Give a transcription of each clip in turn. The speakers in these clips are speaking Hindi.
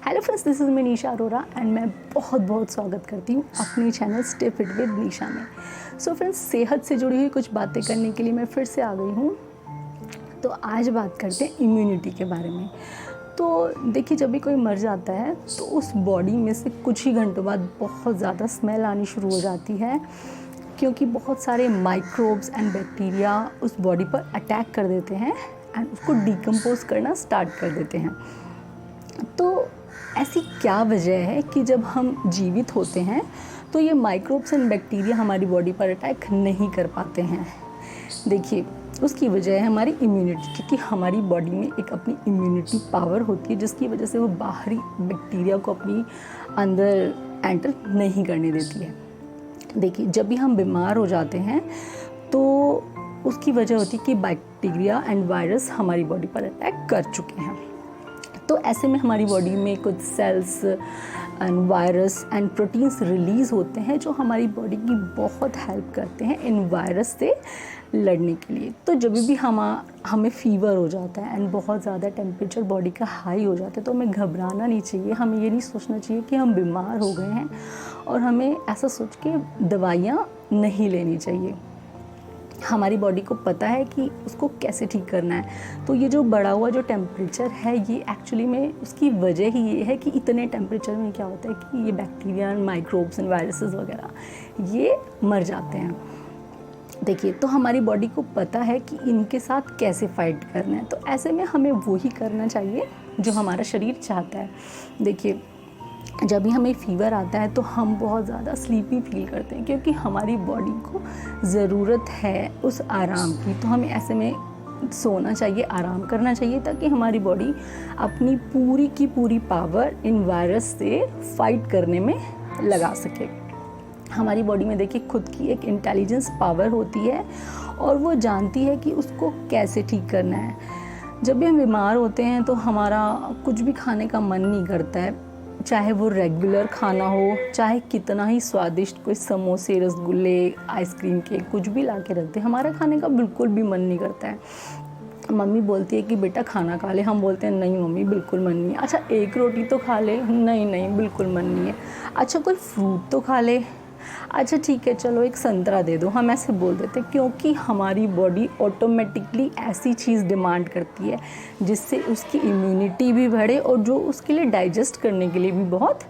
Hello friends, this is me Nisha Arora and मैं बहुत स्वागत करती हूँ अपने चैनल स्टे फिट विद निशा में। सो फ्रेंड्स, सेहत से जुड़ी हुई कुछ बातें करने के लिए मैं फिर से आ गई हूँ। तो आज बात करते हैं इम्यूनिटी के बारे में। तो देखिए, जब भी कोई मर जाता है तो उस बॉडी में से कुछ ही घंटों बाद बहुत ज़्यादा स्मेल आनी शुरू हो जाती है, क्योंकि बहुत सारे माइक्रोब्स एंड बैक्टीरिया उस बॉडी पर अटैक कर देते हैं एंड उसको डिकम्पोज करना स्टार्ट कर देते हैं। तो ऐसी क्या वजह है कि जब हम जीवित होते हैं तो ये माइक्रोब्स एंड बैक्टीरिया हमारी बॉडी पर अटैक नहीं कर पाते हैं? देखिए, उसकी वजह है हमारी इम्यूनिटी, क्योंकि हमारी बॉडी में एक अपनी इम्यूनिटी पावर होती है जिसकी वजह से वो बाहरी बैक्टीरिया को अपनी अंदर एंटर नहीं करने देती है। देखिए, जब भी हम बीमार हो जाते हैं तो उसकी वजह होती है कि बैक्टीरिया एंड वायरस हमारी बॉडी पर अटैक कर चुके हैं। तो ऐसे में हमारी बॉडी में कुछ cells and virus and proteins release होते हैं जो हमारी बॉडी की बहुत हेल्प करते हैं इन वायरस से लड़ने के लिए। तो जब भी हमें फीवर हो जाता है एंड बहुत ज़्यादा टेम्परेचर बॉडी का हाई हो जाता है तो हमें घबराना नहीं चाहिए। हमें ये नहीं सोचना चाहिए कि हम बीमार हो गए हैं और हमें ऐसा सोच के दवाइयाँ नहीं लेनी चाहिए। हमारी बॉडी को पता है कि उसको कैसे ठीक करना है। तो ये जो बढ़ा हुआ जो टेम्परेचर है, ये एक्चुअली में उसकी वजह ही ये है कि इतने टेम्परेचर में क्या होता है कि ये बैक्टीरिया, माइक्रोब्स एंड वायरसेस वगैरह ये मर जाते हैं। देखिए, तो हमारी बॉडी को पता है कि इनके साथ कैसे फाइट करना है। तो ऐसे में हमें वही करना चाहिए जो हमारा शरीर चाहता है। देखिए, जब भी हमें फीवर आता है तो हम बहुत ज़्यादा स्लीपी फील करते हैं, क्योंकि हमारी बॉडी को ज़रूरत है उस आराम की। तो हमें ऐसे में सोना चाहिए, आराम करना चाहिए, ताकि हमारी बॉडी अपनी पूरी की पूरी पावर इन वायरस से फाइट करने में लगा सके। हमारी बॉडी में देखिए खुद की एक इंटेलिजेंस पावर होती है और वो जानती है कि उसको कैसे ठीक करना है। जब भी हम बीमार होते हैं तो हमारा कुछ भी खाने का मन नहीं करता है, चाहे वो रेगुलर खाना हो, चाहे कितना ही स्वादिष्ट कोई समोसे, रसगुल्ले, आइसक्रीम, केक कुछ भी ला के रख दे, हमारा खाने का बिल्कुल भी मन नहीं करता है। मम्मी बोलती है कि बेटा खाना खा ले, हम बोलते हैं नहीं मम्मी बिल्कुल मन नहीं है। अच्छा, एक रोटी तो खा ले, नहीं बिल्कुल मन नहीं है। अच्छा, कोई फ्रूट तो खा ले, अच्छा ठीक है चलो एक संतरा दे दो, हम ऐसे बोल देते हैं, क्योंकि हमारी बॉडी ऑटोमेटिकली ऐसी चीज़ डिमांड करती है जिससे उसकी इम्यूनिटी भी बढ़े और जो उसके लिए डाइजेस्ट करने के लिए भी बहुत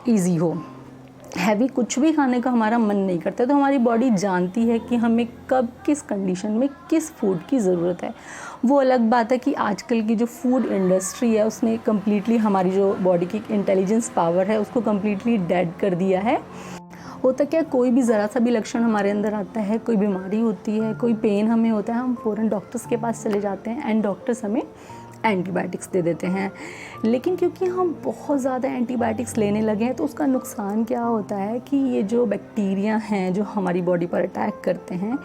इजी हो। हैवी कुछ भी खाने का हमारा मन नहीं करता, तो हमारी बॉडी जानती है कि हमें कब किस कंडीशन में किस फूड की ज़रूरत है। वो अलग बात है कि आजकल की जो फूड इंडस्ट्री है उसने कम्प्लीटली हमारी जो बॉडी की इंटेलिजेंस पावर है उसको कम्प्लीटली डेड कर दिया है। होता क्या, कोई भी ज़रा सा भी लक्षण हमारे अंदर आता है, कोई बीमारी होती है, कोई पेन हमें होता है, हम फ़ौरन डॉक्टर्स के पास चले जाते हैं एंड डॉक्टर्स हमें एंटीबायोटिक्स दे देते हैं। लेकिन क्योंकि हम बहुत ज़्यादा एंटीबायोटिक्स लेने लगे हैं तो उसका नुकसान क्या होता है कि ये जो बैक्टीरिया हैं जो हमारी बॉडी पर अटैक करते हैं,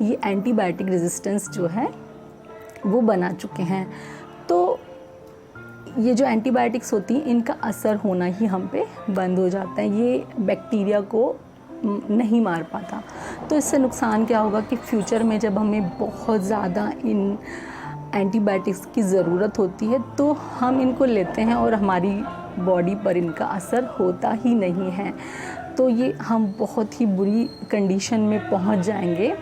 ये एंटीबायोटिक रेजिस्टेंस जो है वो बना चुके हैं। तो ये जो एंटीबायोटिक्स होती हैं इनका असर होना ही हम पे बंद हो जाता है, ये बैक्टीरिया को नहीं मार पाता। तो इससे नुकसान क्या होगा कि फ्यूचर में जब हमें बहुत ज़्यादा इन एंटीबायोटिक्स की ज़रूरत होती है तो हम इनको लेते हैं और हमारी बॉडी पर इनका असर होता ही नहीं है। तो ये हम बहुत ही बुरी कंडीशन में पहुंच जाएंगे।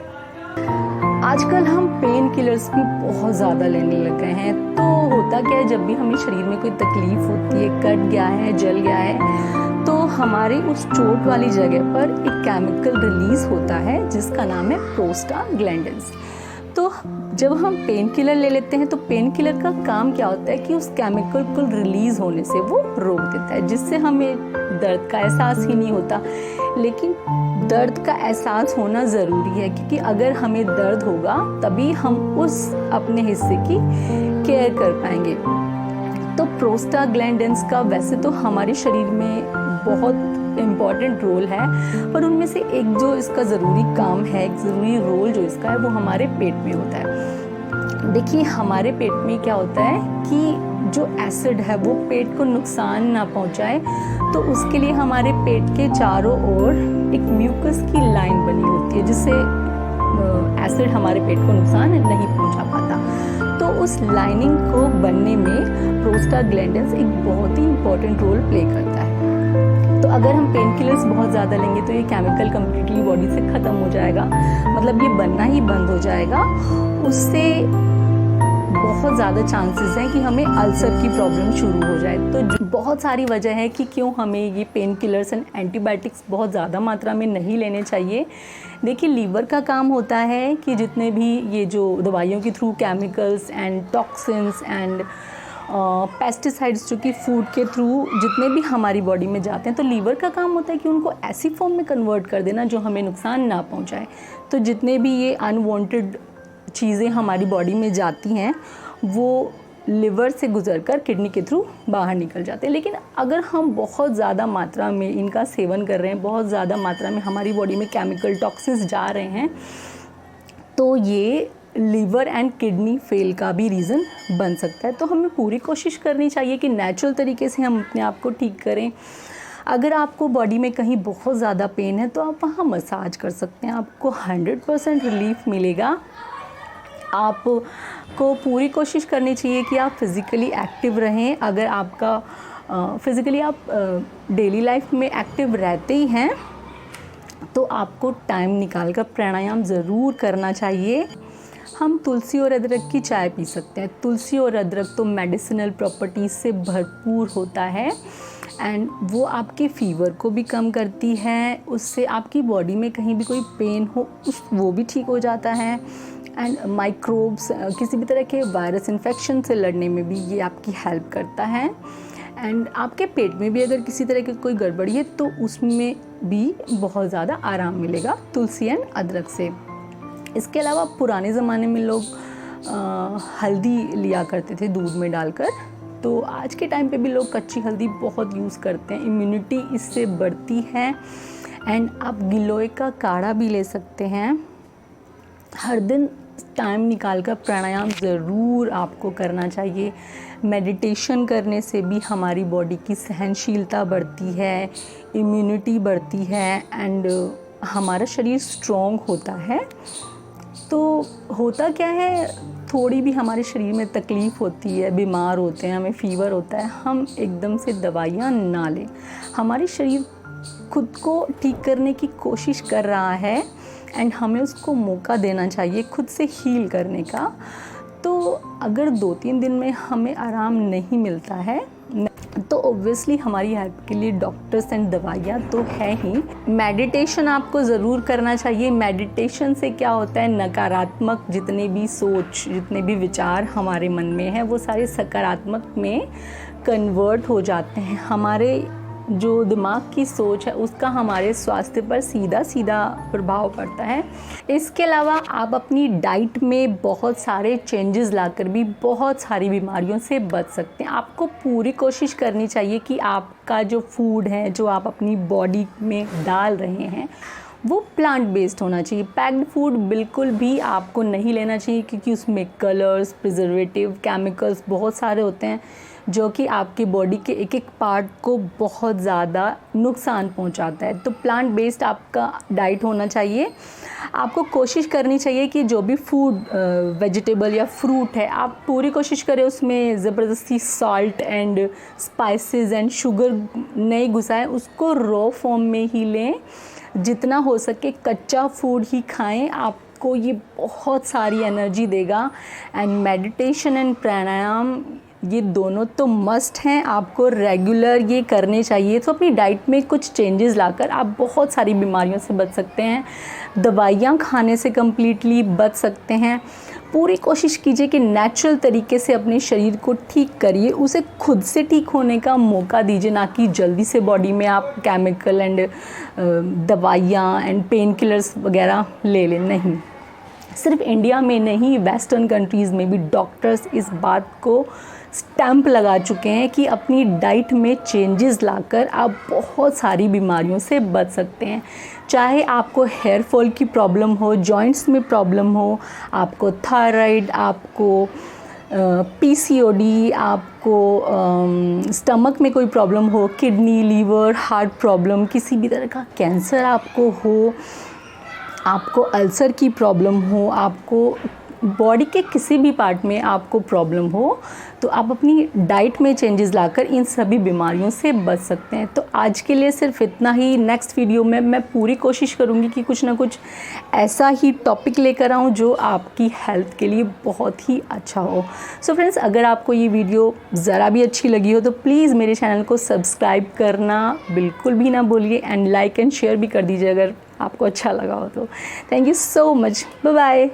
आजकल हम पेन किलर्स भी बहुत ज़्यादा लेने लग गए हैं। तो होता क्या है, जब भी हमें शरीर में कोई तकलीफ़ होती है, कट गया है, जल गया है, तो हमारे उस चोट वाली जगह पर एक केमिकल रिलीज़ होता है जिसका नाम है प्रोस्टाग्लैंडिन्स। तो जब हम पेन किलर ले लेते हैं तो पेन किलर का काम क्या होता है कि उस केमिकल को रिलीज़ होने से वो रोक देता है, जिससे हमें दर्द का एहसास ही नहीं होता। लेकिन दर्द का एहसास होना ज़रूरी है, क्योंकि अगर हमें दर्द होगा तभी हम उस अपने हिस्से की केयर कर पाएंगे। तो प्रोस्टाग्लैंडिन्स का वैसे तो हमारे शरीर में बहुत इम्पॉर्टेंट रोल है, पर उनमें से एक जो इसका ज़रूरी काम है, एक ज़रूरी रोल जो इसका है वो हमारे पेट में होता है। देखिए, हमारे पेट में क्या होता है कि जो एसिड है वो पेट को नुकसान ना पहुंचाए, तो उसके लिए हमारे पेट के चारों ओर एक म्यूकस की लाइन बनी होती है जिससे एसिड हमारे पेट को नुकसान नहीं पहुंचा पाता। तो उस लाइनिंग को बनने में प्रोस्टाग्लैंडिन्स एक बहुत ही इम्पोर्टेंट रोल प्ले करता है। तो अगर हम पेन किलर्स बहुत ज़्यादा लेंगे तो ये केमिकल कम्प्लीटली बॉडी से ख़त्म हो जाएगा, मतलब ये बनना ही बंद हो जाएगा। उससे बहुत ज़्यादा चांसेस हैं कि हमें अल्सर की प्रॉब्लम शुरू हो जाए। तो बहुत सारी वजह है कि क्यों हमें ये पेन किलर्स एंड एंटीबायोटिक्स बहुत ज़्यादा मात्रा में नहीं लेने चाहिए। देखिए, लीवर का काम होता है कि जितने भी ये जो दवाइयों के through chemicals and toxins and pesticides जो कि फूड के थ्रू जितने भी हमारी बॉडी में जाते हैं, तो लीवर का काम होता है कि उनको ऐसी फॉर्म में कन्वर्ट कर देना जो हमें नुकसान ना पहुंचाए। तो जितने भी ये अनवांटेड चीज़ें हमारी बॉडी में जाती हैं वो लिवर से गुजरकर किडनी के थ्रू बाहर निकल जाते हैं। लेकिन अगर हम बहुत ज़्यादा मात्रा में इनका सेवन कर रहे हैं, बहुत ज़्यादा मात्रा में हमारी बॉडी में केमिकल टॉक्सिन्स जा रहे हैं, तो ये लिवर एंड किडनी फेल का भी रीज़न बन सकता है। तो हमें पूरी कोशिश करनी चाहिए कि नेचुरल तरीके से हम अपने आप को ठीक करें। अगर आपको बॉडी में कहीं बहुत ज़्यादा पेन है तो आप वहाँ मसाज कर सकते हैं, आपको 100% रिलीफ मिलेगा। आपको पूरी कोशिश करनी चाहिए कि आप फिज़िकली एक्टिव रहें। अगर आपका फिज़िकली आप डेली लाइफ में एक्टिव रहते ही हैं तो आपको टाइम निकाल कर प्राणायाम ज़रूर करना चाहिए। हम तुलसी और अदरक की चाय पी सकते हैं। तुलसी और अदरक तो मेडिसिनल प्रॉपर्टीज़ से भरपूर होता है एंड वो आपके फ़ीवर को भी कम करती है। उससे आपकी बॉडी में कहीं भी कोई पेन हो वो भी ठीक हो जाता है एंड माइक्रोब्स, किसी भी तरह के वायरस इन्फेक्शन से लड़ने में भी ये आपकी हेल्प करता है। एंड आपके पेट में भी अगर किसी तरह की कोई गड़बड़ी है तो उसमें भी बहुत ज़्यादा आराम मिलेगा तुलसी एंड अदरक से। इसके अलावा पुराने ज़माने में लोग हल्दी लिया करते थे दूध में डालकर, तो आज के टाइम पे भी लोग कच्ची हल्दी बहुत यूज़ करते हैं। इम्यूनिटी इससे बढ़ती है। एंड आप गिलोय का काढ़ा भी ले सकते हैं। हर दिन टाइम निकालकर प्राणायाम ज़रूर आपको करना चाहिए। मेडिटेशन करने से भी हमारी बॉडी की सहनशीलता बढ़ती है, इम्यूनिटी बढ़ती है एंड हमारा शरीर स्ट्रॉन्ग होता है। तो होता क्या है, थोड़ी भी हमारे शरीर में तकलीफ़ होती है, बीमार होते हैं, हमें फ़ीवर होता है, हम एकदम से दवाइयाँ ना लें। हमारी शरीर खुद को ठीक करने की कोशिश कर रहा है एंड हमें उसको मौका देना चाहिए खुद से हील करने का। तो अगर 2-3 दिन में हमें आराम नहीं मिलता है तो ऑब्वियसली हमारी हेल्प के लिए डॉक्टर्स एंड दवाइयाँ तो है ही। मेडिटेशन आपको ज़रूर करना चाहिए। मेडिटेशन से क्या होता है, नकारात्मक जितने भी सोच, जितने भी विचार हमारे मन में हैं वो सारे सकारात्मक में कन्वर्ट हो जाते हैं। हमारे जो दिमाग की सोच है उसका हमारे स्वास्थ्य पर सीधा सीधा प्रभाव पड़ता है। इसके अलावा आप अपनी डाइट में बहुत सारे चेंजेस लाकर भी बहुत सारी बीमारियों से बच सकते हैं। आपको पूरी कोशिश करनी चाहिए कि आपका जो फूड है, जो आप अपनी बॉडी में डाल रहे हैं, वो प्लांट बेस्ड होना चाहिए। पैक्ड फूड बिल्कुल भी आपको नहीं लेना चाहिए क्योंकि उसमें कलर्स, प्रिजर्वेटिव, केमिकल्स बहुत सारे होते हैं जो कि आपकी बॉडी के एक एक पार्ट को बहुत ज़्यादा नुकसान पहुंचाता है। तो प्लांट बेस्ड आपका डाइट होना चाहिए। आपको कोशिश करनी चाहिए कि जो भी फूड, वेजिटेबल या फ्रूट है, आप पूरी कोशिश करें उसमें ज़बरदस्ती salt and spices and sugar नहीं घुसाएं, उसको रॉ फॉर्म में ही लें। जितना हो सके कच्चा फूड ही खाएं, आपको ये बहुत सारी एनर्जी देगा। एंड मेडिटेशन एंड प्राणायाम ये दोनों तो मस्ट हैं, आपको रेगुलर ये करने चाहिए। तो अपनी डाइट में कुछ चेंजेस लाकर आप बहुत सारी बीमारियों से बच सकते हैं, दवाइयाँ खाने से कम्प्लीटली बच सकते हैं। पूरी कोशिश कीजिए कि नेचुरल तरीके से अपने शरीर को ठीक करिए, उसे खुद से ठीक होने का मौका दीजिए, ना कि जल्दी से बॉडी में आप केमिकल एंड दवाइयाँ एंड पेन किलर्स वगैरह ले लें। नहीं, सिर्फ इंडिया में नहीं, वेस्टर्न कंट्रीज़ में भी डॉक्टर्स इस बात को स्टैंप लगा चुके हैं कि अपनी डाइट में चेंजेस लाकर आप बहुत सारी बीमारियों से बच सकते हैं। चाहे आपको हेयर फॉल की प्रॉब्लम हो, जॉइंट्स में प्रॉब्लम हो, आपको थायराइड, आपको पीसीओडी, आपको स्टमक में कोई प्रॉब्लम हो, किडनी, लीवर, हार्ट प्रॉब्लम, किसी भी तरह का कैंसर आपको हो, आपको अल्सर की प्रॉब्लम हो, आपको बॉडी के किसी भी पार्ट में आपको प्रॉब्लम हो तो आप अपनी डाइट में चेंजेस लाकर इन सभी बीमारियों से बच सकते हैं। तो आज के लिए सिर्फ इतना ही। नेक्स्ट वीडियो में मैं पूरी कोशिश करूँगी कि कुछ ना कुछ ऐसा ही टॉपिक लेकर आऊँ जो आपकी हेल्थ के लिए बहुत ही अच्छा हो। सो फ्रेंड्स, अगर आपको ये वीडियो ज़रा भी अच्छी लगी हो तो प्लीज़ मेरे चैनल को सब्सक्राइब करना बिल्कुल भी ना भूलिए एंड लाइक एंड शेयर भी कर दीजिए अगर आपको अच्छा लगा हो तो। Thank you so much. Bye bye.